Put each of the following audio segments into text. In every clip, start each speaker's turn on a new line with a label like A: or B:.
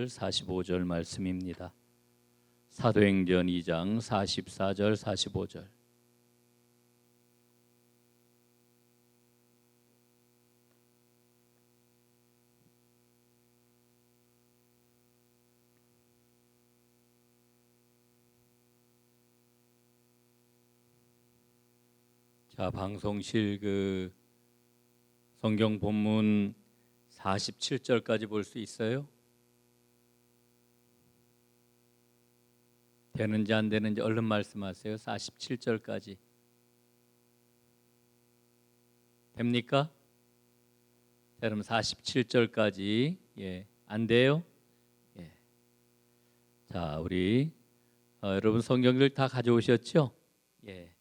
A: 44절 45절 말씀입니다. 사도행전 2장 44절 45절. 자, 방송실 성경 본문 47절까지 볼 수 있어요? 되는지 안 되는지 얼른 말씀하세요. 47절까지 됩니까? 자, 그럼 47절까지 안 돼요? 예. 자, 우리 여러분 성경들 다 가져오셨죠? 예.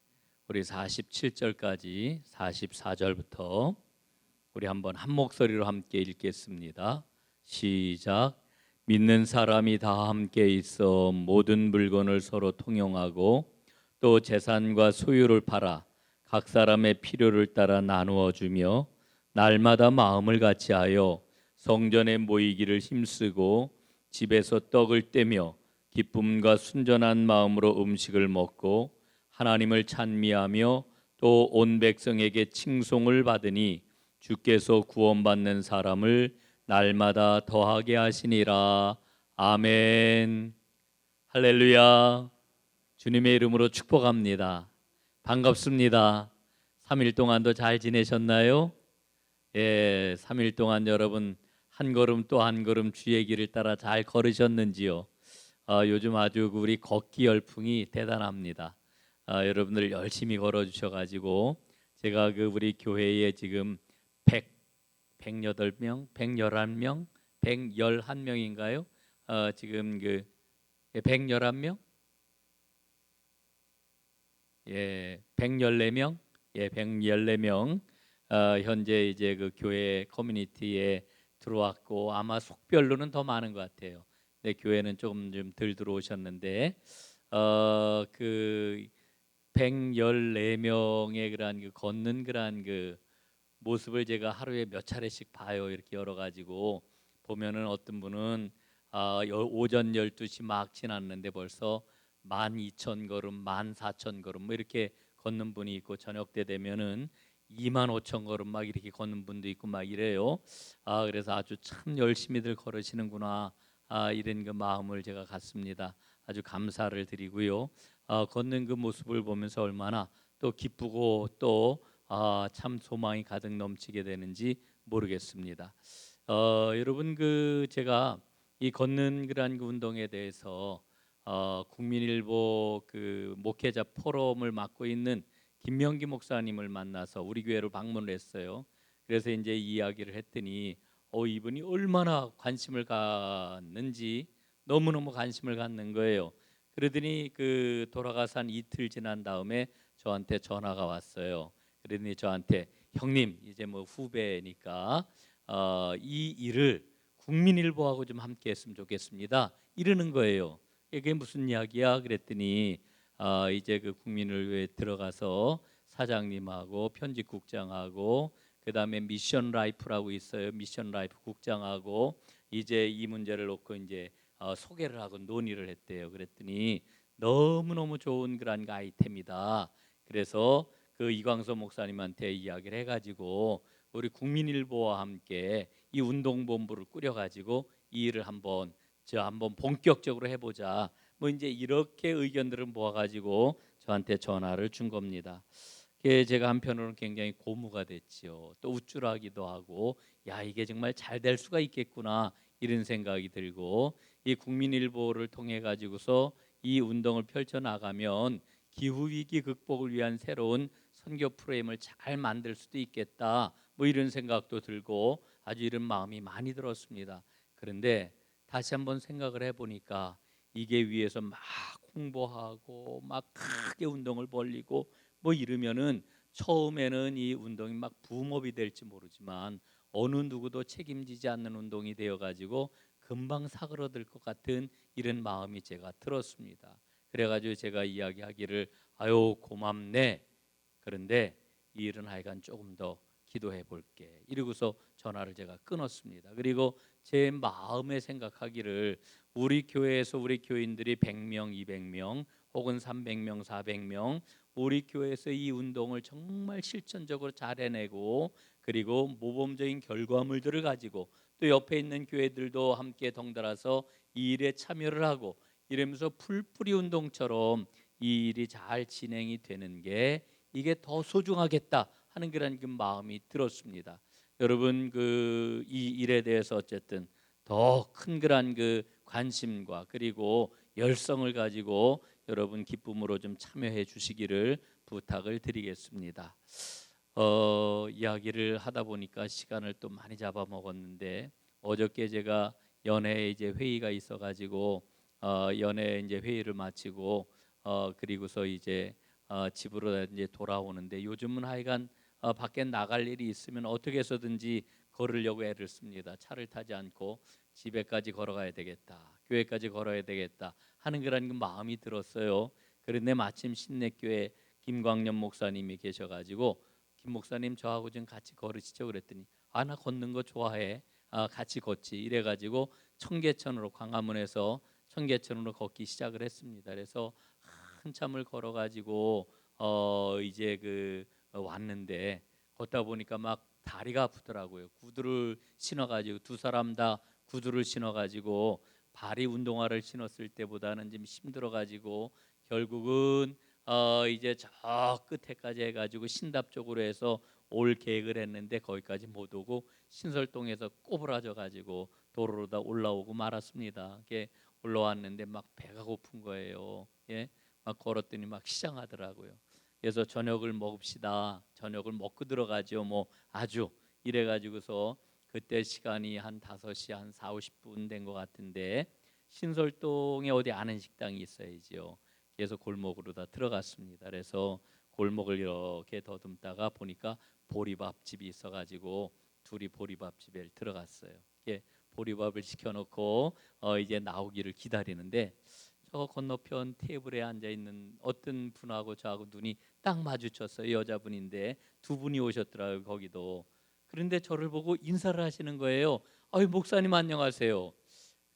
A: 우리 47절까지 44절부터 우리 한번 한 목소리로 함께 읽겠습니다. 시작. 믿는 사람이 다 함께 있어 모든 물건을 서로 통용하고 또 재산과 소유를 팔아 각 사람의 필요를 따라 나누어 주며 날마다 마음을 같이하여 성전에 모이기를 힘쓰고 집에서 떡을 떼며 기쁨과 순전한 마음으로 음식을 먹고 하나님을 찬미하며 또 온 백성에게 칭송을 받으니 주께서 구원받는 사람을 날마다 더하게 하시니라. 아멘. 할렐루야. 주님의 이름으로 축복합니다. 반갑습니다. 3일 동안도 잘 지내셨나요? 예, 3일 동안 여러분 한 걸음 또 한 걸음 주의 길을 따라 잘 걸으셨는지요? 요즘 아주 우리 걷기 열풍이 대단합니다. 여러분들 열심히 걸어주셔가지고 제가 우리 교회에 지금 108명, 111명, 111명인가요? 지금 111명? 예, 114명? 예, 114명. 현재 이제 교회 커뮤니티에 들어왔고 아마 속별로는 더 많은 것 같아요. 네, 교회는 조금 좀 덜 들어오셨는데 114명의 그러한 걷는 그러한 모습을 제가 하루에 몇 차례씩 봐요. 이렇게 열어가지고 보면은 어떤 분은 오전 12시 막 지났는데 벌써 12,000걸음, 14,000걸음 뭐 이렇게 걷는 분이 있고 저녁 때 되면은 25,000걸음 막 이렇게 걷는 분도 있고 막 이래요. 그래서 아주 참 열심히들 걸으시는구나. 이런 마음을 제가 갖습니다. 아주 감사를 드리고요. 걷는 모습을 보면서 얼마나 또 기쁘고 또 참 소망이 가득 넘치게 되는지 모르겠습니다. 여러분 제가 이 걷는 그런 운동에 대해서 국민일보 목회자 포럼을 맡고 있는 김명기 목사님을 만나서 우리 교회로 방문을 했어요. 그래서 이제 이야기를 했더니 이분이 얼마나 관심을 갖는지 너무너무 관심을 갖는 거예요. 그러더니 돌아가서 한 이틀 지난 다음에 저한테 전화가 왔어요. 그러더니 저한테 형님 이제 후배니까 이 일을 국민일보하고 좀 함께 했으면 좋겠습니다 이러는 거예요. 이게 무슨 이야기야? 그랬더니 이제 국민일보에 들어가서 사장님하고 편집국장하고 그다음에 미션 라이프라고 있어요. 미션 라이프 국장하고 이제 이 문제를 놓고 이제 소개를 하고 논의를 했대요. 그랬더니 너무너무 좋은 그런 아이템이다. 그래서 이광서 목사님한테 이야기를 해가지고 우리 국민일보와 함께 이 운동본부를 꾸려가지고 이 일을 한번 본격적으로 해보자. 이제 이렇게 의견들을 모아가지고 저한테 전화를 준 겁니다. 제가 한편으로는 굉장히 고무가 됐지요. 또 우쭐하기도 하고 야 이게 정말 잘 될 수가 있겠구나 이런 생각이 들고 이 국민일보를 통해 가지고서 이 운동을 펼쳐 나가면 기후 위기 극복을 위한 새로운 선교 프레임을 잘 만들 수도 있겠다. 이런 생각도 들고 아주 이런 마음이 많이 들었습니다. 그런데 다시 한번 생각을 해보니까 이게 위에서 막 홍보하고 막 크게 운동을 벌리고 이러면은 처음에는 이 운동이 막 붐업이 될지 모르지만 어느 누구도 책임지지 않는 운동이 되어가지고 금방 사그러들 것 같은 이런 마음이 제가 들었습니다. 그래가지고 제가 이야기하기를 아유 고맙네. 그런데 이 일은 하여간 조금 더 기도해 볼게. 이러고서 전화를 제가 끊었습니다. 그리고 제 마음에 생각하기를 우리 교회에서 우리 교인들이 100명, 200명 혹은 300명, 400명 우리 교회에서 이 운동을 정말 실천적으로 잘 해내고 그리고 모범적인 결과물들을 가지고 또 옆에 있는 교회들도 함께 덩달아서 이 일에 참여를 하고 이러면서 풀뿌리 운동처럼 이 일이 잘 진행이 되는 게 이게 더 소중하겠다 하는 그런 그 마음이 들었습니다. 여러분 이 일에 대해서 어쨌든 더 큰 그런 그 관심과 그리고 열성을 가지고 여러분 기쁨으로 좀 참여해 주시기를 부탁을 드리겠습니다. 이야기를 하다 보니까 시간을 또 많이 잡아먹었는데 어저께 제가 연회에 이제 회의가 있어가지고 연회 이제 회의를 마치고 그리고서 이제 집으로 이제 돌아오는데 요즘은 하여간 밖에 나갈 일이 있으면 어떻게 해서든지 걸으려고 애를 씁니다. 차를 타지 않고 집에까지 걸어가야 되겠다, 교회까지 걸어야 되겠다 하는 그런 그 마음이 들었어요. 그런데 마침 신내교회 김광년 목사님이 계셔가지고 김 목사님 저하고 좀 같이 걸으시죠 그랬더니 나 걷는 거 좋아해. 같이 걷지 이래가지고 청계천으로 광화문에서 청계천으로 걷기 시작을 했습니다. 그래서 한참을 걸어가지고 이제 왔는데 걷다 보니까 막 다리가 아프더라고요. 구두를 신어가지고 두 사람 다 구두를 신어가지고 발이 운동화를 신었을 때보다는 좀 힘들어가지고 결국은 이제 저 끝에까지 해가지고 신답 쪽으로 해서 올 계획을 했는데 거기까지 못 오고 신설동에서 꼬부라져 가지고 도로로다 올라오고 말았습니다. 이게 올라왔는데 막 배가 고픈 거예요. 예, 막 걸었더니 막 시장하더라고요. 그래서 저녁을 먹읍시다. 저녁을 먹고 들어가죠. 뭐 아주 이래가지고서 그때 시간이 한 5시 한 4, 50분 된 것 같은데 신설동에 어디 아는 식당이 있어야지요. 그래서 골목으로 다 들어갔습니다. 그래서 골목을 이렇게 더듬다가 보니까 보리밥집이 있어가지고 둘이 보리밥집에 들어갔어요. 이게 보리밥을 시켜놓고 이제 나오기를 기다리는데 저 건너편 테이블에 앉아 있는 어떤 분하고 저하고 눈이 딱 마주쳤어요. 여자분인데 두 분이 오셨더라고요. 거기도. 그런데 저를 보고 인사를 하시는 거예요. 아유 목사님 안녕하세요.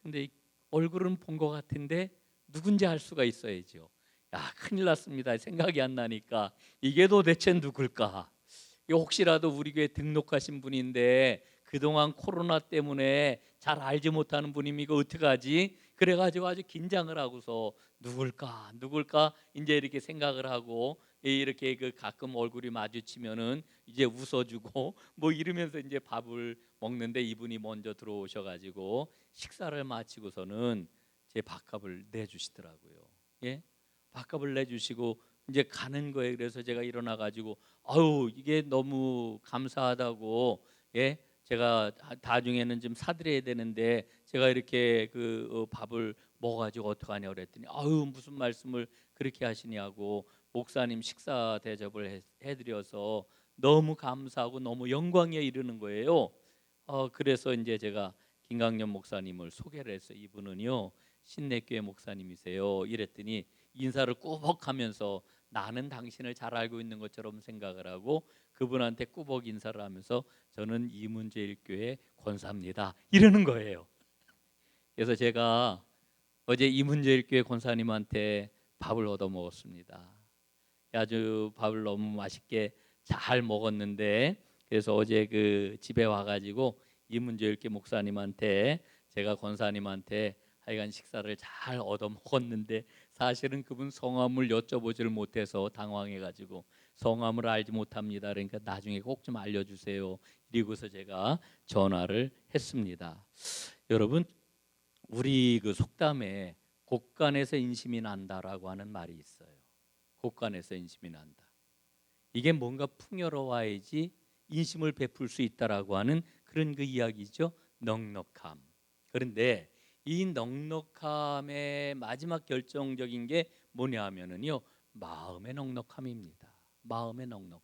A: 근데 얼굴은 본 것 같은데 누군지 알 수가 있어야죠. 야 큰일 났습니다. 생각이 안 나니까 이게 도대체 누굴까? 혹시라도 우리 교회 등록하신 분인데 그동안 코로나 때문에 잘 알지 못하는 분이면 이거 어떡하지? 그래가지고 아주 긴장을 하고서 누굴까 이제 이렇게 생각을 하고 이렇게 가끔 얼굴이 마주치면은 이제 웃어주고 뭐 이러면서 이제 밥을 먹는데 이분이 먼저 들어오셔가지고 식사를 마치고서는 제 밥값을 내주시더라고요. 예, 밥값을 내주시고 이제 가는 거예요. 그래서 제가 일어나 가지고 아유 이게 너무 감사하다고 제가 나중에는 좀 사드려야 되는데 제가 이렇게 밥을 먹어가지고 어떡하냐 그랬더니 아유 무슨 말씀을 그렇게 하시냐고 목사님 식사 대접을 해드려서 너무 감사하고 너무 영광에 이르는 거예요. 그래서 이제 제가 김강년 목사님을 소개를 해서 이분은요 신내교회 목사님이세요. 이랬더니 인사를 꾸벅하면서 나는 당신을 잘 알고 있는 것처럼 생각을 하고 그분한테 꾸벅 인사를 하면서 저는 이문제일교회 권사입니다. 이러는 거예요. 그래서 제가 어제 이문제일교회 권사님한테 밥을 얻어 먹었습니다. 아주 밥을 너무 맛있게 잘 먹었는데 그래서 어제 집에 와가지고 이문제일교회 목사님한테 제가 권사님한테 하여간 식사를 잘 얻어 먹었는데 사실은 그분 성함을 여쭤보지를 못해서 당황해가지고 성함을 알지 못합니다. 그러니까 나중에 꼭 좀 알려주세요. 이러고서 제가 전화를 했습니다. 여러분 우리 속담에 곳간에서 인심이 난다라고 하는 말이 있어요. 곳간에서 인심이 난다. 이게 뭔가 풍요로워야지 인심을 베풀 수 있다라고 하는 그런 이야기죠. 넉넉함. 그런데 이 넉넉함의 마지막 결정적인 게 뭐냐면은요. 마음의 넉넉함입니다. 마음의 넉넉함.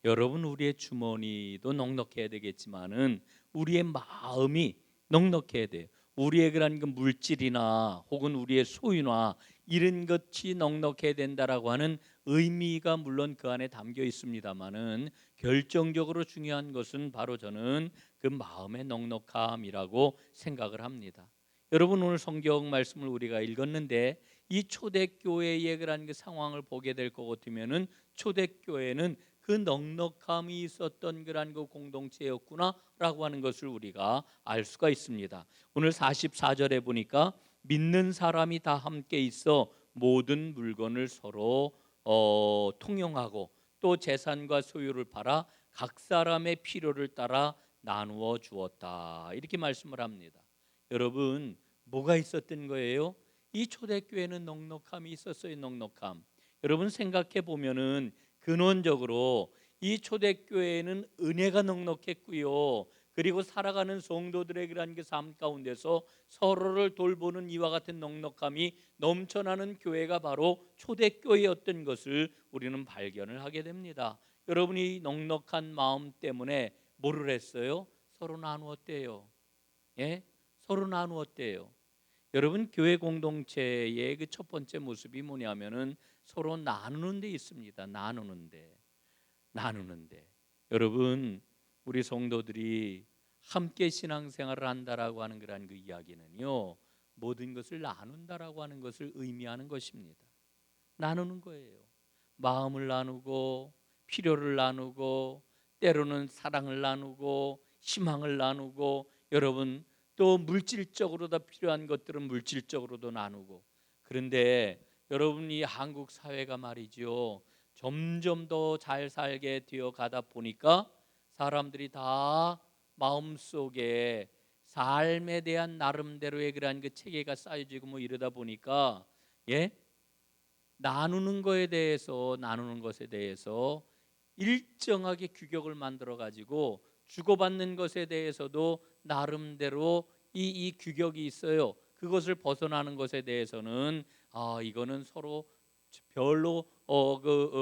A: 여러분 우리의 주머니도 넉넉해야 되겠지만은 우리의 마음이 넉넉해야 돼요. 우리의 그런 물질이나 혹은 우리의 소유나 이런 것이 넉넉해야 된다라고 하는 의미가 물론 그 안에 담겨 있습니다만은 결정적으로 중요한 것은 바로 저는 그 마음의 넉넉함이라고 생각을 합니다. 여러분, 오늘 성경 말씀을 우리가 읽었는데 이 초대교회의 그런 그 상황을 보게 될 것 같으면은 초대교회는 그 넉넉함이 있었던 그런 그 공동체였구나라고 하는 것을 우리가 알 수가 있습니다. 오늘 44절에 보니까 믿는 사람이 다 함께 있어 모든 물건을 서로 통용하고 또 재산과 소유를 팔아 각 사람의 필요를 따라 나누어 주었다, 이렇게 말씀을 합니다. 여러분, 뭐가 있었던 거예요? 이 초대교회는 넉넉함이 있었어요. 넉넉함. 여러분, 생각해 보면은 근원적으로 이 초대교회는 은혜가 넉넉했고요. 그리고 살아가는 성도들의 그런 그 삶 가운데서 서로를 돌보는 이와 같은 넉넉함이 넘쳐나는 교회가 바로 초대교회였던 것을 우리는 발견을 하게 됩니다. 여러분이 넉넉한 마음 때문에 뭐를 했어요? 서로 나누었대요. 예? 서로 나누었대요. 여러분, 교회 공동체의 그 첫 번째 모습이 뭐냐면은 서로 나누는 데 있습니다. 나누는데 여러분, 우리 성도들이 함께 신앙생활을 한다라고 하는 그런 그 이야기는요, 모든 것을 나눈다라고 하는 것을 의미하는 것입니다. 나누는 거예요. 마음을 나누고 필요를 나누고 때로는 사랑을 나누고 희망을 나누고, 여러분, 또 물질적으로도 필요한 것들은 물질적으로도 나누고. 그런데 여러분, 이 한국 사회가 말이죠, 점점 더 잘 살게 되어 가다 보니까 사람들이 다 마음속에 삶에 대한 나름대로의 그러한 그 체계가 쌓여지고 뭐 이러다 보니까, 예? 나누는 것에 대해서 일정하게 규격을 만들어 가지고 주고받는 것에 대해서도 나름대로 이 규격이 있어요. 그것을 벗어나는 것에 대해서는 이거는 서로 별로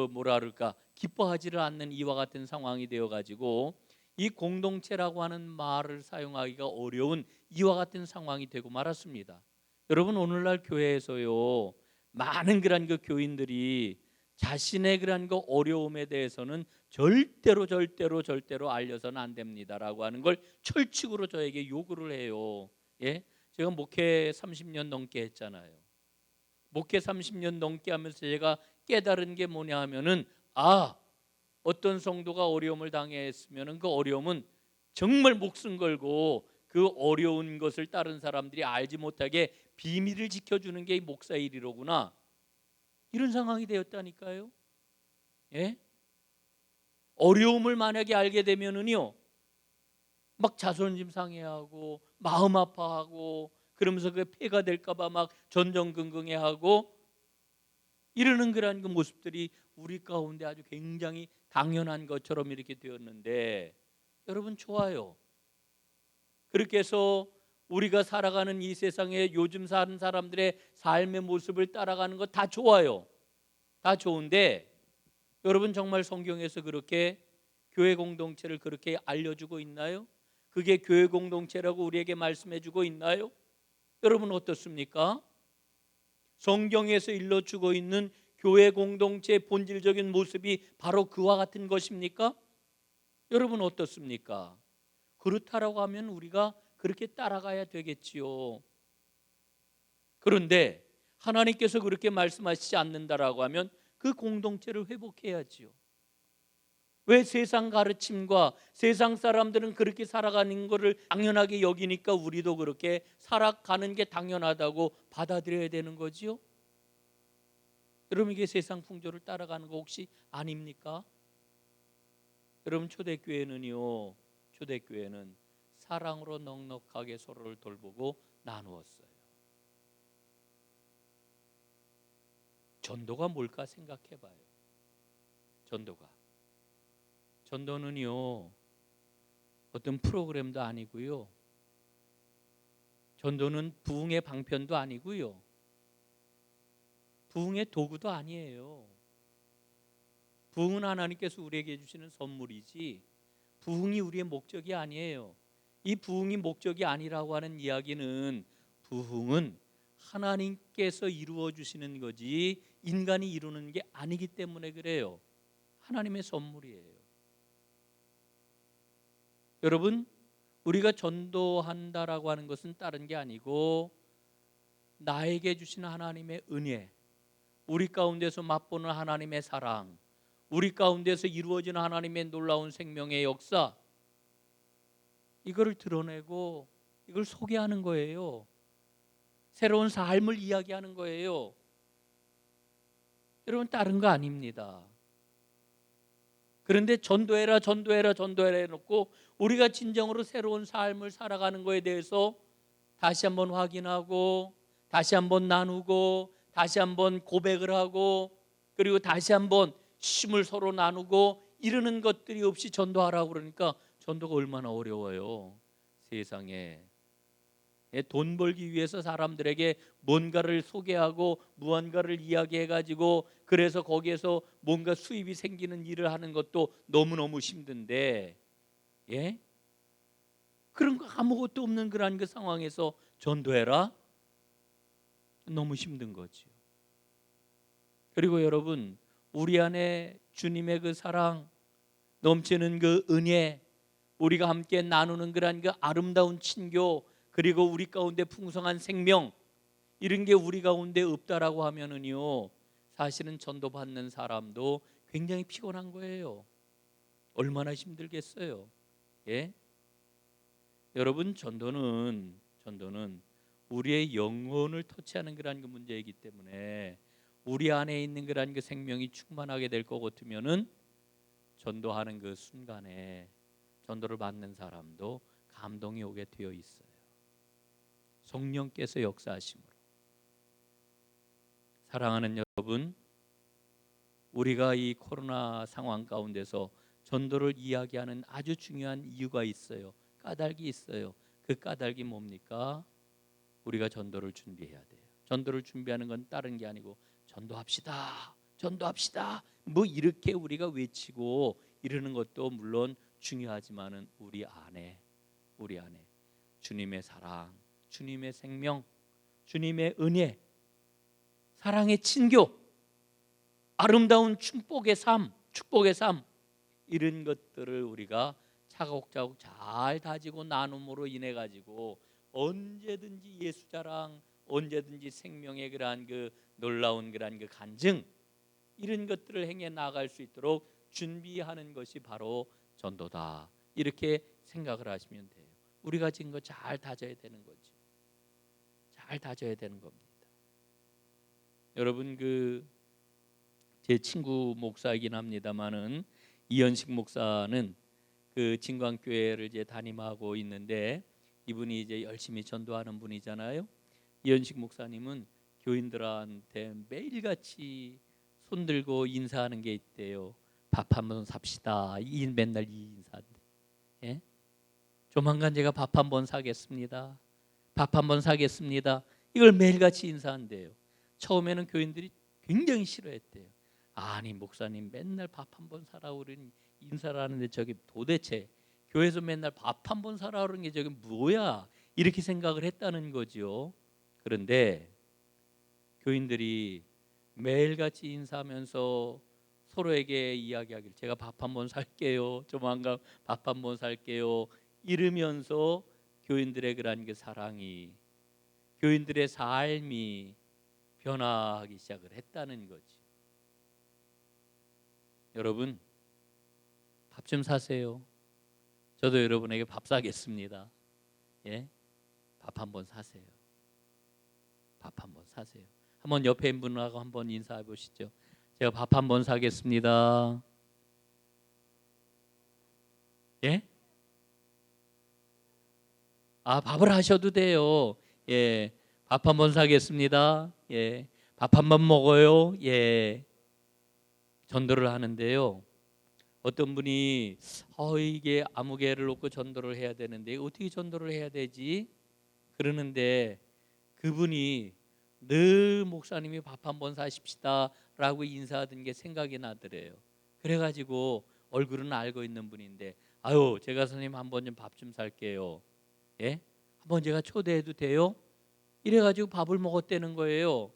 A: 뭐라 그럴까, 기뻐하지를 않는 이와 같은 상황이 되어 가지고 이 공동체라고 하는 말을 사용하기가 어려운 이와 같은 상황이 되고 말았습니다. 여러분, 오늘날 교회에서요, 많은 그런 그 교인들이 자신의 그런 그 어려움에 대해서는 절대로 알려서는 안 됩니다라고 하는 걸 철칙으로 저에게 요구를 해요. 예? 제가 목회 30년 넘게 했잖아요. 목회 30년 넘게 하면서 제가 깨달은 게 뭐냐 하면은, 어떤 성도가 어려움을 당했으면은 그 어려움은 정말 목숨 걸고 그 어려운 것을 다른 사람들이 알지 못하게 비밀을 지켜주는 게 목사의 일이로구나, 이런 상황이 되었다니까요. 예? 어려움을 만약에 알게 되면은요, 막 자존심 상해하고 마음 아파하고 그러면서 그게 폐가 될까봐 막 전전긍긍해하고 이러는 그러한 그 모습들이 우리 가운데 아주 굉장히 당연한 것처럼 이렇게 되었는데, 여러분, 좋아요. 그렇게 해서 우리가 살아가는 이 세상에 요즘 사는 사람들의 삶의 모습을 따라가는 거 다 좋아요. 다 좋은데, 여러분, 정말 성경에서 그렇게 교회 공동체를 그렇게 알려주고 있나요? 그게 교회 공동체라고 우리에게 말씀해주고 있나요? 여러분, 어떻습니까? 성경에서 일러주고 있는 교회 공동체의 본질적인 모습이 바로 그와 같은 것입니까? 여러분, 어떻습니까? 그렇다라고 하면 우리가 그렇게 따라가야 되겠지요. 그런데 하나님께서 그렇게 말씀하시지 않는다라고 하면 그 공동체를 회복해야지요. 왜 세상 가르침과 세상 사람들은 그렇게 살아가는 것을 당연하게 여기니까 우리도 그렇게 살아가는 게 당연하다고 받아들여야 되는 거지요? 여러분, 이게 세상 풍조를 따라가는 거 혹시 아닙니까? 여러분, 초대교회는 사랑으로 넉넉하게 서로를 돌보고 나누었어요. 전도가 뭘까 생각해 봐요. 전도는요, 어떤 프로그램도 아니고요, 전도는 부흥의 방편도 아니고요, 부흥의 도구도 아니에요. 부흥은 하나님께서 우리에게 주시는 선물이지 부흥이 우리의 목적이 아니에요. 이 부흥이 목적이 아니라고 하는 이야기는, 부흥은 하나님께서 이루어 주시는 거지 인간이 이루는 게 아니기 때문에 그래요. 하나님의 선물이에요. 여러분, 우리가 전도한다라고 하는 것은 다른 게 아니고 나에게 주신 하나님의 은혜, 우리 가운데서 맛보는 하나님의 사랑, 우리 가운데서 이루어지는 하나님의 놀라운 생명의 역사, 이거를 드러내고 이걸 소개하는 거예요. 새로운 삶을 이야기하는 거예요. 여러분, 다른 거 아닙니다. 그런데 전도해라 해놓고 우리가 진정으로 새로운 삶을 살아가는 거에 대해서 다시 한번 확인하고 다시 한번 나누고 다시 한번 고백을 하고 그리고 다시 한번 힘을 서로 나누고 이러는 것들이 없이 전도하라고 그러니까 전도가 얼마나 어려워요. 세상에 돈 벌기 위해서 사람들에게 뭔가를 소개하고 무언가를 이야기해가지고 그래서 거기에서 뭔가 수입이 생기는 일을 하는 것도 너무너무 힘든데, 예? 그런 거 아무것도 없는 그런 그 상황에서 전도해라? 너무 힘든 거죠. 그리고 여러분, 우리 안에 주님의 그 사랑, 넘치는 그 은혜, 우리가 함께 나누는 그런 그 아름다운 친교, 그리고 우리 가운데 풍성한 생명, 이런 게 우리 가운데 없다라고 하면은요, 사실은 전도받는 사람도 굉장히 피곤한 거예요. 얼마나 힘들겠어요. 예? 여러분, 전도는 우리의 영혼을 터치하는 그런 그 문제이기 때문에 우리 안에 있는 그런 그 생명이 충만하게 될 것 같으면은 전도하는 그 순간에 전도를 받는 사람도 감동이 오게 되어 있어요. 성령께서 역사하심으로. 사랑하는 여러분, 우리가 이 코로나 상황 가운데서 전도를 이야기하는 아주 중요한 이유가 있어요. 까닭이 있어요. 그 까닭이 뭡니까? 우리가 전도를 준비해야 돼요. 전도를 준비하는 건 다른 게 아니고 전도합시다 뭐 이렇게 우리가 외치고 이러는 것도 물론 중요하지만은 우리 안에 주님의 사랑, 주님의 생명, 주님의 은혜, 사랑의 친교, 아름다운 축복의 삶 이런 것들을 우리가 차곡차곡 잘 다지고 나눔으로 인해 가지고 언제든지 예수 자랑, 언제든지 생명의 그러한 그 놀라운 그러한 그 간증, 이런 것들을 행해 나갈 수 있도록 준비하는 것이 바로 전도다. 이렇게 생각을 하시면 돼요. 우리가 지금 거 잘 다져야 되는 거죠. 잘 다져야 되는 겁니다. 여러분, 제 친구 목사이긴 합니다만은 이현식 목사는 그 진광교회를 이제 담임하고 있는데 이분이 이제 열심히 전도하는 분이잖아요. 이현식 목사님은 교인들한테 매일같이 손들고 인사하는 게 있대요. 밥 한번 삽시다. 맨날 이 인사인데. 예? 조만간 제가 밥 한번 사겠습니다. 밥 한번 사겠습니다. 이걸 매일같이 인사한대요. 처음에는 교인들이 굉장히 싫어했대요. 아니 목사님 맨날 밥 한번 사라고 그러니 인사를 하는데 저게 도대체 교회에서 맨날 밥 한번 사라고 그러는 게 저게 뭐야? 이렇게 생각을 했다는 거죠. 그런데 교인들이 매일같이 인사하면서 서로에게 이야기하길 제가 밥 한번 살게요. 조만간 밥 한번 살게요. 이러면서 교인들의 그런 그 사랑이, 교인들의 삶이 변화하기 시작을 했다는 거지. 여러분, 밥 좀 사세요. 저도 여러분에게 밥 사겠습니다. 예? 밥 한번 사세요. 밥 한번 사세요. 한번 옆에 있는 분하고 한번 인사해 보시죠. 제가 밥 한번 사겠습니다. 예? 밥을 하셔도 돼요. 예. 밥 한번 사겠습니다. 예. 밥 한번 먹어요. 예. 전도를 하는데요. 어떤 분이 이게 아무개를 놓고 전도를 해야 되는데 어떻게 전도를 해야 되지? 그러는데 그분이 늘 목사님이 밥 한번 사십시다 라고 인사하던 게 생각이 나더래요. 그래가지고 얼굴은 알고 있는 분인데 아유 제가 선생님 한번 좀 밥 좀 살게요. 예? 한번 제가 초대해도 돼요? 이래가지고 밥을 먹었다는 거예요.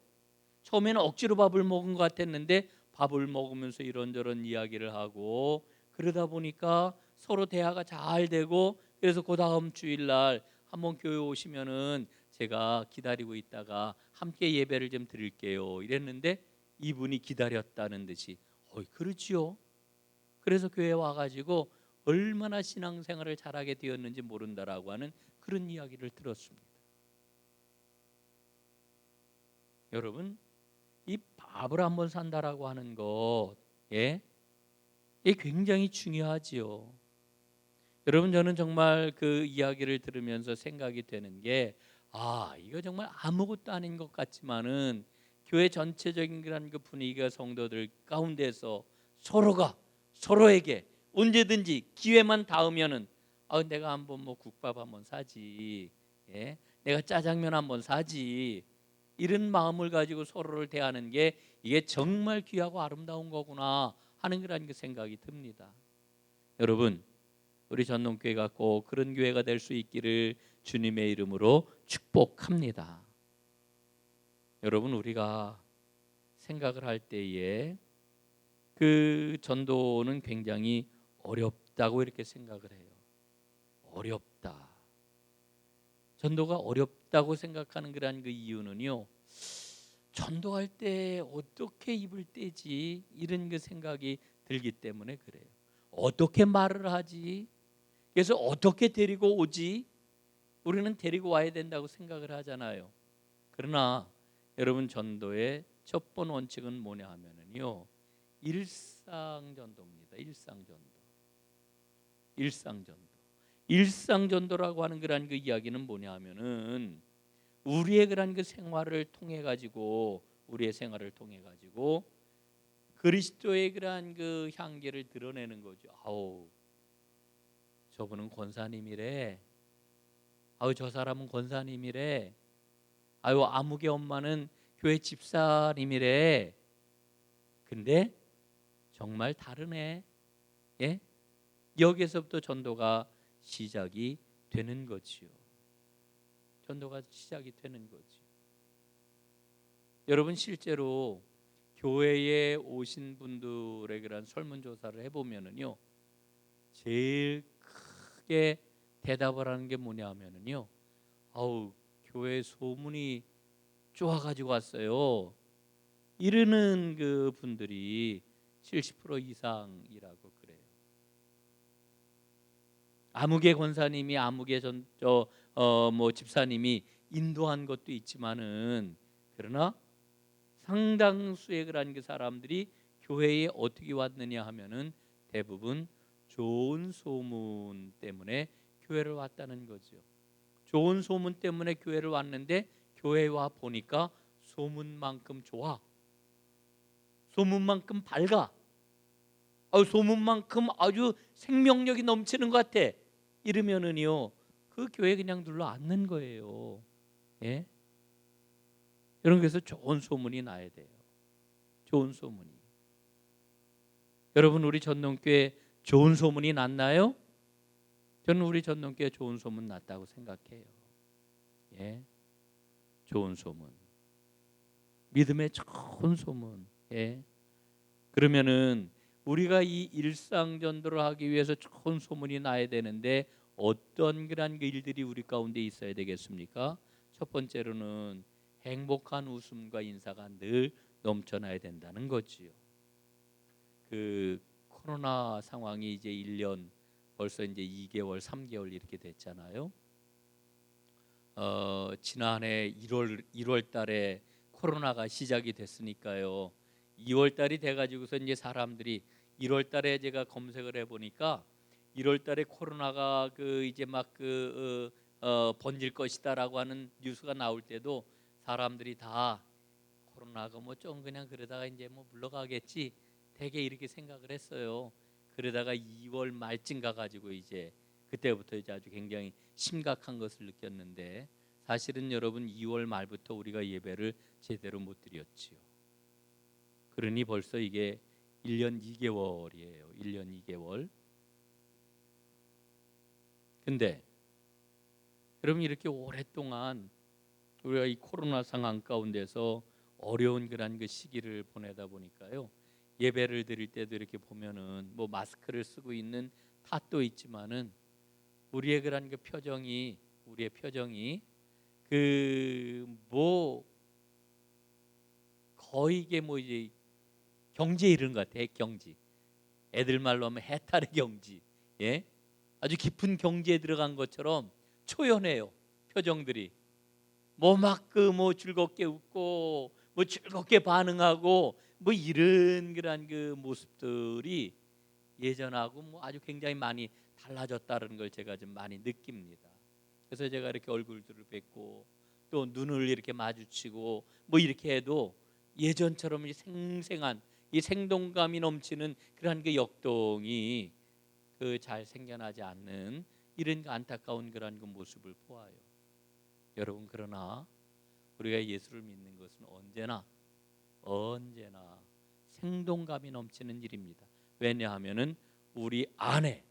A: 처음에는 억지로 밥을 먹은 것 같았는데 밥을 먹으면서 이런저런 이야기를 하고 그러다 보니까 서로 대화가 잘 되고 그래서 그 다음 주일날 한번 교회 오시면은 제가 기다리고 있다가 함께 예배를 좀 드릴게요 이랬는데 이분이 기다렸다는 듯이 그렇지요. 그래서 교회에 와가지고 얼마나 신앙생활을 잘하게 되었는지 모른다라고 하는 그런 이야기를 들었습니다. 여러분, 이 밥을 한번 산다라고 하는 것, 예, 이게 굉장히 중요하지요. 여러분, 저는 정말 그 이야기를 들으면서 생각이 되는 게, 이거 정말 아무것도 아닌 것 같지만은 교회 전체적인 그런 그 분위기가 성도들 가운데서 서로가 서로에게 언제든지 기회만 닿으면은 내가 한번 뭐 국밥 한번 사지, 예, 내가 짜장면 한번 사지, 이런 마음을 가지고 서로를 대하는 게 이게 정말 귀하고 아름다운 거구나 하는 그런 그 생각이 듭니다. 여러분, 우리 전농교회가 꼭 그런 교회가 될 수 있기를 주님의 이름으로 축복합니다. 여러분, 우리가 생각을 할 때에 그 전도는 굉장히 어렵다고 이렇게 생각을 해요. 어렵다. 전도가 어렵다고 생각하는 그런 그 이유는요, 전도할 때 어떻게 입을 떼지 이런 그 생각이 들기 때문에 그래요. 어떻게 말을 하지? 그래서 어떻게 데리고 오지? 우리는 데리고 와야 된다고 생각을 하잖아요. 그러나 여러분, 전도의 첫 번 원칙은 뭐냐 하면은요, 일상전도입니다. 일상전도라고 하는 그런 그 이야기는 뭐냐 하면은 우리의 그런 그 생활을 통해 가지고 그리스도의 그러한 그 향기를 드러내는 거죠. 저분은 권사님이래. 저 사람은 권사님이래. 아무개 엄마는 교회 집사님이래. 근데 정말 다르네. 예? 여기에서부터 전도가 시작이 되는 거지요. 전도가 시작이 되는 거지. 여러분, 실제로 교회에 오신 분들의 그런 설문조사를 해보면은요, 제일 크게 대답을 하는 게 뭐냐 하면은요, 교회 소문이 좋아가지고 왔어요. 이러는 그 분들이 70% 이상이라고 그래요. 아무개 권사님이 집사님이 인도한 것도 있지만은 그러나 상당수의 그런 그 사람들이 교회에 어떻게 왔느냐 하면은 대부분 좋은 소문 때문에 교회를 왔다는 거죠. 좋은 소문 때문에 교회를 왔는데 교회에 와 보니까 소문만큼 좋아, 소문만큼 밝아, 소문만큼 아주 생명력이 넘치는 것 같아. 이러면은요, 그 교회 그냥 눌러 앉는 거예요. 예? 여러분, 그래서 좋은 소문이 나야 돼요. 좋은 소문이. 여러분, 우리 전농교회 좋은 소문이 났나요? 저는 우리 전농교회 좋은 소문 났다고 생각해요. 예, 좋은 소문, 믿음의 좋은 소문. 예. 그러면은 우리가 이 일상 전도를 하기 위해서 좋은 소문이 나야 되는데 어떤 그런 일들이 우리 가운데 있어야 되겠습니까? 첫 번째로는 행복한 웃음과 인사가 늘 넘쳐나야 된다는 거지요. 그 코로나 상황이 이제 1년, 벌써 이제 2개월, 3개월 이렇게 됐잖아요. 지난해 1월 달에 코로나가 시작이 됐으니까요. 2월 달이 돼 가지고서 이제 사람들이 1월 달에 제가 검색을 해 보니까 1월 달에 코로나가 그 이제 막 번질 것이다라고 하는 뉴스가 나올 때도 사람들이 다 코로나가 뭐 좀 그냥 그러다가 이제 뭐 물러가겠지 되게 이렇게 생각을 했어요. 그러다가 2월 말쯤 가 가지고 이제 그때부터 이제 아주 굉장히 심각한 것을 느꼈는데 사실은 여러분 2월 말부터 우리가 예배를 제대로 못 드렸지요. 그러니 벌써 이게 1년 2개월이에요. 1년 2개월. 근데 여러분, 이렇게 오랫동안 우리가 이 코로나 상황 가운데서 어려운 그런 그 시기를 보내다 보니까요. 예배를 드릴 때도 이렇게 보면은 뭐 마스크를 쓰고 있는 탓도 있지만은 우리의 그런 그 표정이 우리의 표정이 그 뭐 거의 이게 뭐 이제 경제 이런 것 같아. 경지. 애들 말로 하면 해탈의 경지. 예? 아주 깊은 경지에 들어간 것처럼 초연해요. 표정들이. 뭐 막 그 뭐 즐겁게 웃고 뭐 즐겁게 반응하고 뭐 이런 그런 그 모습들이 예전하고 뭐 아주 굉장히 많이 달라졌다는 걸 제가 좀 많이 느낍니다. 그래서 제가 이렇게 얼굴들을 뵙고 또 눈을 이렇게 마주치고 뭐 이렇게 해도 예전처럼 이 생생한 이 생동감이 넘치는 그런 그 역동이 그 잘 생겨나지 않는 이런 안타까운 그런 그 모습을 보아요. 여러분, 그러나 우리가 예수를 믿는 것은 언제나 생동감이 넘치는 일입니다. 왜냐하면은 우리 안에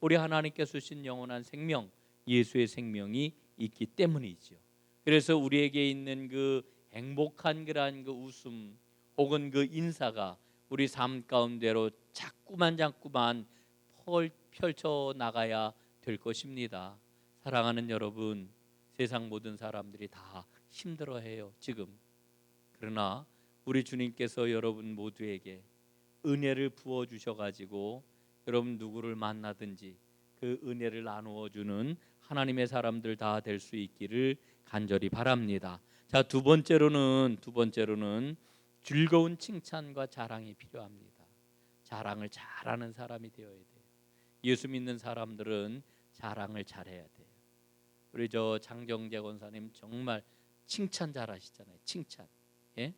A: 우리 하나님께서 주신 영원한 생명, 예수의 생명이 있기 때문이죠. 그래서 우리에게 있는 그 행복한 그러한 그 웃음 혹은 그 인사가 우리 삶 가운데로 자꾸만 펼쳐 나가야 될 것입니다. 사랑하는 여러분, 세상 모든 사람들이 다 힘들어해요, 지금. 그러나 우리 주님께서 여러분 모두에게 은혜를 부어 주셔 가지고 여러분 누구를 만나든지 그 은혜를 나누어 주는 하나님의 사람들 다 될 수 있기를 간절히 바랍니다. 자, 두 번째로는 즐거운 칭찬과 자랑이 필요합니다. 자랑을 잘하는 사람이 되어야 돼요. 예수 믿는 사람들은 자랑을 잘해야 돼요. 우리 저 장정재 권사님 정말 칭찬 잘하시잖아요. 칭찬. 예?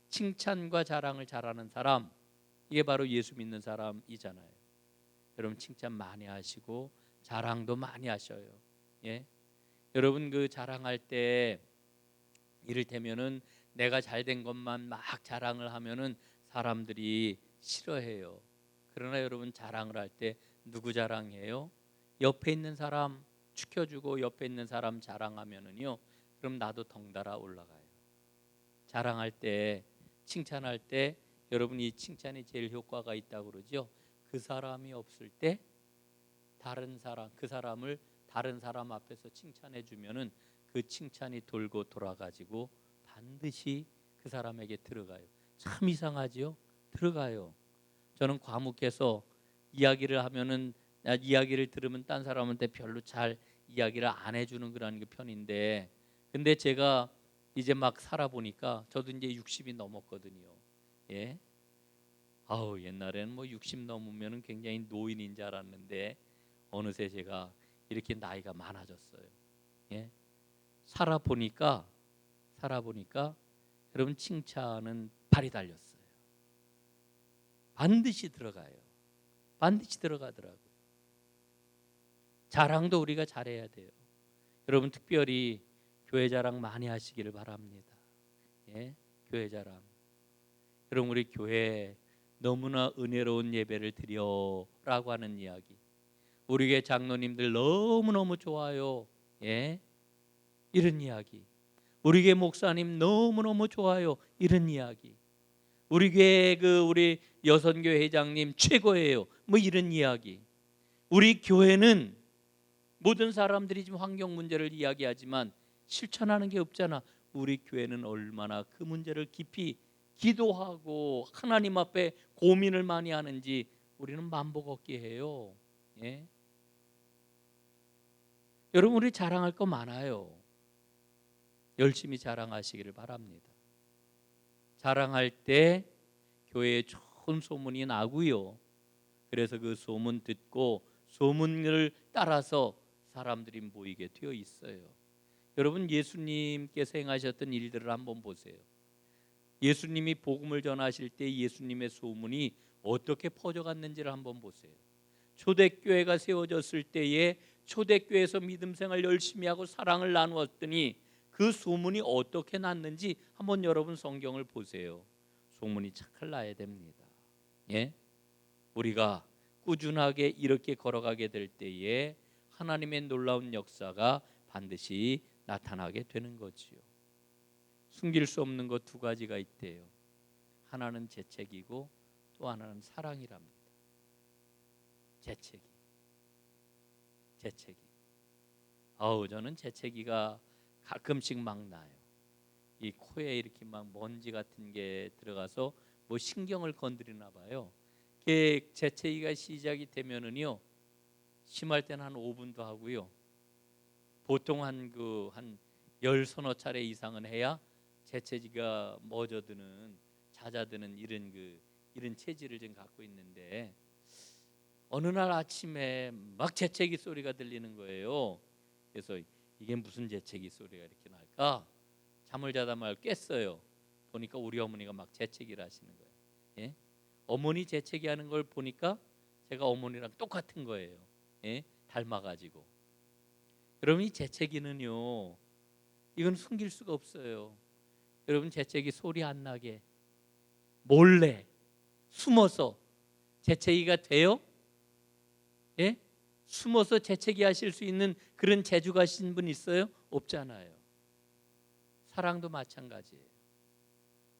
A: 칭찬과 자랑을 잘하는 사람, 이게 바로 예수 믿는 사람이잖아요. 여러분 칭찬 많이 하시고 자랑도 많이 하셔요. 예? 여러분 그 자랑할 때 이를테면은 내가 잘된 것만 막 자랑을 하면은 사람들이 싫어해요. 그러나 여러분 자랑을 할 때 누구 자랑해요? 옆에 있는 사람 축혀주고 옆에 있는 사람 자랑하면은요, 그럼 나도 덩달아 올라가요. 자랑할 때, 칭찬할 때 여러분 이 칭찬이 제일 효과가 있다고 그러죠. 그 사람이 없을 때 그 사람을 다른 사람 앞에서 칭찬해 주면은 그 칭찬이 돌고 돌아가지고 반드시 그 사람에게 들어가요. 참 이상하지요? 들어가요. 저는 과묵해서 이야기를 하면은 이야기를 들으면 딴 사람한테 별로 잘 이야기를 안 해주는 그런 그 편인데, 근데 제가 이제 막 살아보니까 저도 이제 60이 넘었거든요. 예. 아우, 옛날에는 뭐 60 넘으면은 굉장히 노인인 줄 알았는데 어느새 제가 이렇게 나이가 많아졌어요. 예. 살아보니까 여러분 칭찬은 발이 달렸어요. 반드시 들어가요. 반드시 들어가더라고요. 자랑도 우리가 잘해야 돼요. 여러분 특별히 교회 자랑 많이 하시기를 바랍니다. 예, 교회 자랑. 여러분 우리 교회 너무나 은혜로운 예배를 드려라고 하는 이야기. 우리 교회 장로님들 너무너무 좋아요. 예, 이런 이야기. 우리 교회 목사님 너무너무 좋아요. 이런 이야기. 우리 교회 우리 여선교회 회장님 최고예요. 뭐 이런 이야기. 우리 교회는 모든 사람들이 지금 환경 문제를 이야기하지만 실천하는 게 없잖아. 우리 교회는 얼마나 그 문제를 깊이 기도하고 하나님 앞에 고민을 많이 하는지 우리는 만복 없게 해요. 예? 여러분 우리 자랑할 거 많아요. 열심히 자랑하시기를 바랍니다. 자랑할 때 교회에 좋은 소문이 나고요. 그래서 그 소문 듣고 소문을 따라서 사람들이 모이게 되어 있어요. 여러분 예수님께서 행하셨던 일들을 한번 보세요. 예수님이 복음을 전하실 때 예수님의 소문이 어떻게 퍼져갔는지를 한번 보세요. 초대교회가 세워졌을 때에 초대교회에서 믿음 생활 열심히 하고 사랑을 나누었더니 그 소문이 어떻게 났는지 한번 여러분 성경을 보세요. 소문이 착할 나야 됩니다. 예? 우리가 꾸준하게 이렇게 걸어가게 될 때에 하나님의 놀라운 역사가 반드시 나타나게 되는 거지요. 숨길 수 없는 것 두 가지가 있대요. 하나는 재채기고 또 하나는 사랑이랍니다. 재채기. 저는 재채기가 가끔씩 막 나요. 이 코에 이렇게 막 먼지 같은 게 들어가서 뭐 신경을 건드리나 봐요. 재채기가 시작이 되면은요, 심할 때는 한 5분도 하고요. 보통 한 10서너 차례 이상은 해야 재채기가 잦아드는 이런 체질을 좀 갖고 있는데, 어느 날 아침에 막 재채기 소리가 들리는 거예요. 그래서 이게 무슨 재채기 소리가 이렇게 날까? 잠을 자다 말 깼어요. 보니까 우리 어머니가 막 재채기를 하시는 거예요. 예? 어머니 재채기 하는 걸 보니까 제가 어머니랑 똑같은 거예요. 예? 닮아가지고. 여러분, 이 재채기는요, 이건 숨길 수가 없어요. 여러분, 재채기 소리 안 나게 몰래 숨어서 재채기가 돼요? 예? 숨어서 재채기 하실 수 있는 그런 재주 가신 분 있어요? 없잖아요. 사랑도 마찬가지예요.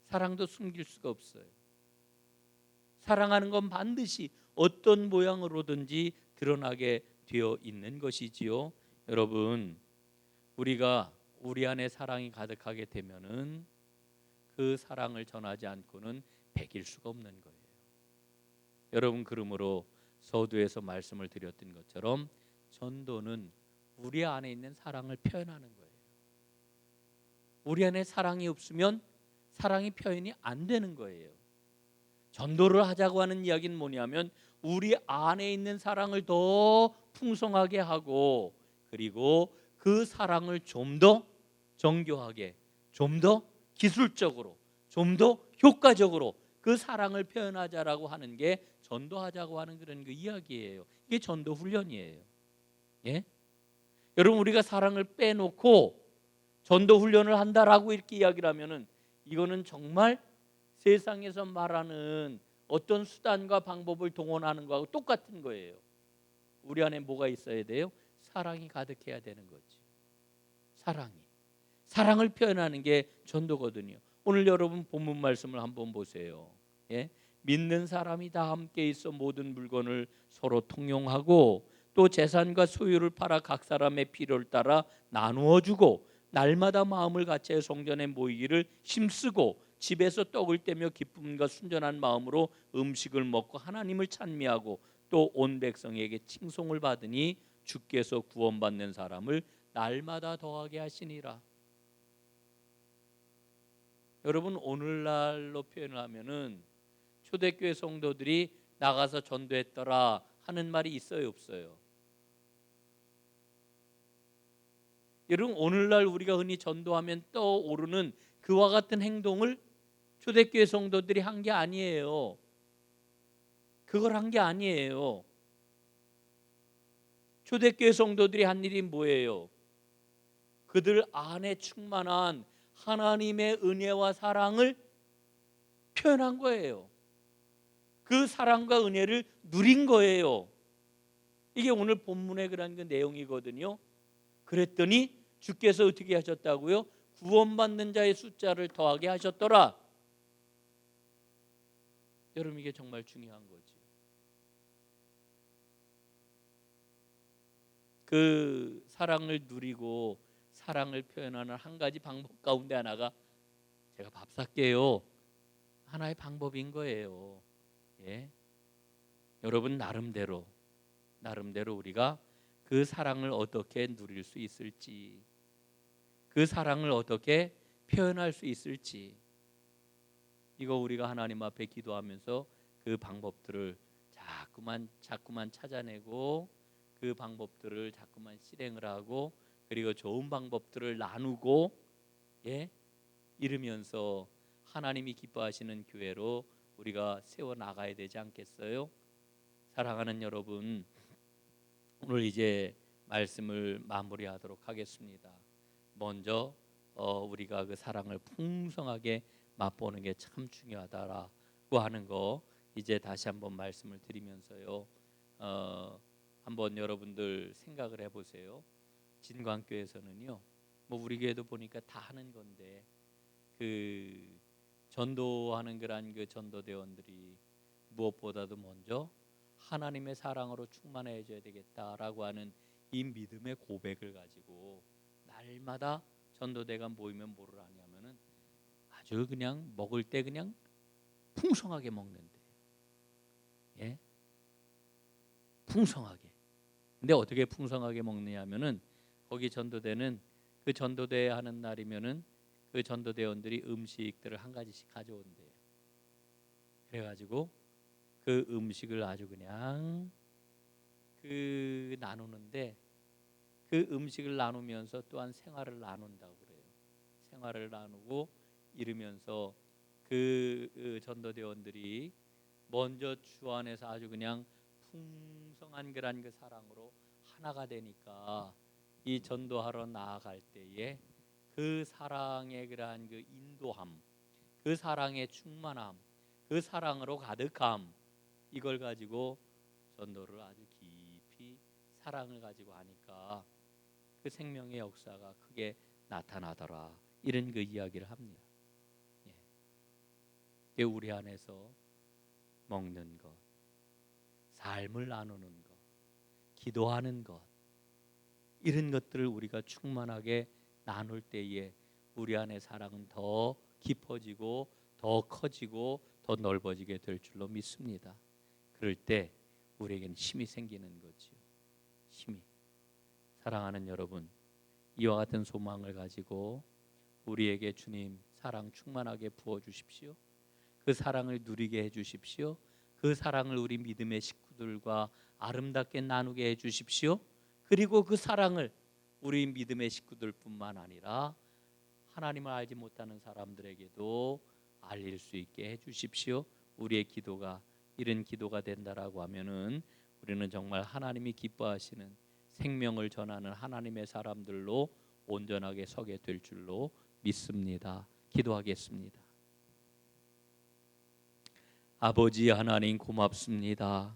A: 사랑도 숨길 수가 없어요. 사랑하는 건 반드시 어떤 모양으로든지 드러나게 되어 있는 것이지요. 여러분, 우리가 우리 안에 사랑이 가득하게 되면은 그 사랑을 전하지 않고는 배길 수가 없는 거예요. 여러분, 그러므로 서두에서 말씀을 드렸던 것처럼 전도는 우리 안에 있는 사랑을 표현하는 거예요. 우리 안에 사랑이 없으면 사랑이 표현이 안 되는 거예요. 전도를 하자고 하는 이야기는 뭐냐면 우리 안에 있는 사랑을 더 풍성하게 하고, 그리고 그 사랑을 좀 더 정교하게, 좀 더 기술적으로, 좀 더 효과적으로 그 사랑을 표현하자라고 하는 게 전도하자고 하는 그런 그 이야기예요. 이게 전도 훈련이에요. 예? 여러분, 우리가 사랑을 빼놓고 전도 훈련을 한다라고 이렇게 이야기를 하면은 이거는 정말 세상에서 말하는 어떤 수단과 방법을 동원하는 거하고 똑같은 거예요. 우리 안에 뭐가 있어야 돼요? 사랑이 가득해야 되는 거지. 사랑을 표현하는 게 전도거든요. 오늘 여러분 본문 말씀을 한번 보세요. 예? 믿는 사람이 다 함께 있어 모든 물건을 서로 통용하고 또 재산과 소유를 팔아 각 사람의 필요를 따라 나누어 주고 날마다 마음을 같이 성전에 모이기를 힘쓰고 집에서 떡을 떼며 기쁨과 순전한 마음으로 음식을 먹고 하나님을 찬미하고 또 온 백성에게 칭송을 받으니 주께서 구원받는 사람을 날마다 더하게 하시니라. 여러분, 오늘날로 표현을 하면은 초대교회 성도들이 나가서 전도했더라 하는 말이 있어요, 없어요? 여러분, 오늘날 우리가 흔히 전도하면 떠오르는 그와 같은 행동을 초대교회 성도들이 한 게 아니에요. 그걸 한 게 아니에요. 초대교회 성도들이 한 일이 뭐예요? 그들 안에 충만한 하나님의 은혜와 사랑을 표현한 거예요. 그 사랑과 은혜를 누린 거예요. 이게 오늘 본문의 그런 그 내용이거든요. 그랬더니 주께서 어떻게 하셨다고요? 구원받는 자의 숫자를 더하게 하셨더라. 여러분, 이게 정말 중요한 거지. 그 사랑을 누리고 사랑을 표현하는 한 가지 방법 가운데 하나가 제가 밥 살게요. 하나의 방법인 거예요. 예? 여러분, 나름대로 우리가 그 사랑을 어떻게 누릴 수 있을지, 그 사랑을 어떻게 표현할 수 있을지, 이거 우리가 하나님 앞에 기도하면서 그 방법들을 자꾸만 찾아내고 그 방법들을 자꾸만 실행을 하고 그리고 좋은 방법들을 나누고 이러면서 하나님이 기뻐하시는 교회로 우리가 세워 나가야 되지 않겠어요? 사랑하는 여러분, 오늘 이제 말씀을 마무리하도록 하겠습니다. 먼저 우리가 그 사랑을 풍성하게 맛보는 게 참 중요하다라고 하는 거 이제 다시 한번 말씀을 드리면서요. 한번 여러분들 생각을 해보세요. 진광교에서는요, 뭐 우리 교회도 보니까 다 하는 건데 그 전도하는 그런 그 전도대원들이 무엇보다도 먼저 하나님의 사랑으로 충만해져야 되겠다라고 하는 이 믿음의 고백을 가지고 날마다 전도대가 모이면 뭐를 하냐면은 아주 그냥 먹을 때 그냥 풍성하게 먹는데, 예, 풍성하게. 근데 어떻게 풍성하게 먹느냐면은 거기 전도대는 그 전도대 하는 날이면은 그 전도대원들이 음식들을 한 가지씩 가져온대요. 그래가지고 그 음식을 아주 그냥 그 나누는데 그 음식을 나누면서 또한 생활을 나눈다고 그래요. 생활을 나누고 이러면서 그 전도대원들이 먼저 주 안에서 아주 그냥 풍성한 그런 그 사랑으로 하나가 되니까 이 전도하러 나아갈 때에 그 사랑의 그러한 그 인도함, 그 사랑의 충만함, 그 사랑으로 가득함, 이걸 가지고 전도를 아주 깊이 사랑을 가지고 하니까 그 생명의 역사가 크게 나타나더라, 이런 그 이야기를 합니다. 예. 우리 안에서 먹는 것, 삶을 나누는 것, 기도하는 것, 이런 것들을 우리가 충만하게 나눌 때에 우리 안의 사랑은 더 깊어지고 더 커지고 더 넓어지게 될 줄로 믿습니다. 그럴 때 우리에게는 힘이 생기는 거지요. 힘이. 사랑하는 여러분, 이와 같은 소망을 가지고 우리에게 주님 사랑 충만하게 부어 주십시오. 그 사랑을 누리게 해 주십시오. 그 사랑을 우리 믿음의 식구들과 아름답게 나누게 해 주십시오. 그리고 그 사랑을 우리 믿음의 식구들뿐만 아니라 하나님을 알지 못하는 사람들에게도 알릴 수 있게 해 주십시오. 우리의 기도가 이런 기도가 된다라고 하면은 우리는 정말 하나님이 기뻐하시는 생명을 전하는 하나님의 사람들로 온전하게 서게 될 줄로 믿습니다. 기도하겠습니다. 아버지 하나님, 고맙습니다.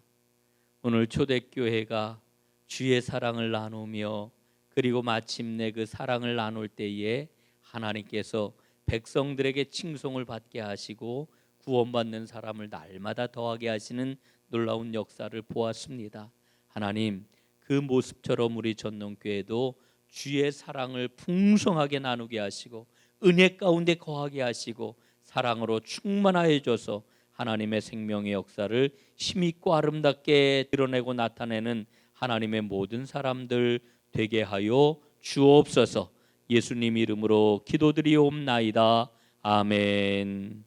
A: 오늘 초대교회가 주의 사랑을 나누며 그리고 마침내 그 사랑을 나눌 때에 하나님께서 백성들에게 칭송을 받게 하시고 구원받는 사람을 날마다 더하게 하시는 놀라운 역사를 보았습니다. 하나님, 그 모습처럼 우리 전농교회도 주의 사랑을 풍성하게 나누게 하시고 은혜 가운데 거하게 하시고 사랑으로 충만하여 줘서 하나님의 생명의 역사를 힘있고 아름답게 드러내고 나타내는 하나님의 모든 사람들 되게 하여 주옵소서. 예수님 이름으로 기도드리옵나이다. 아멘.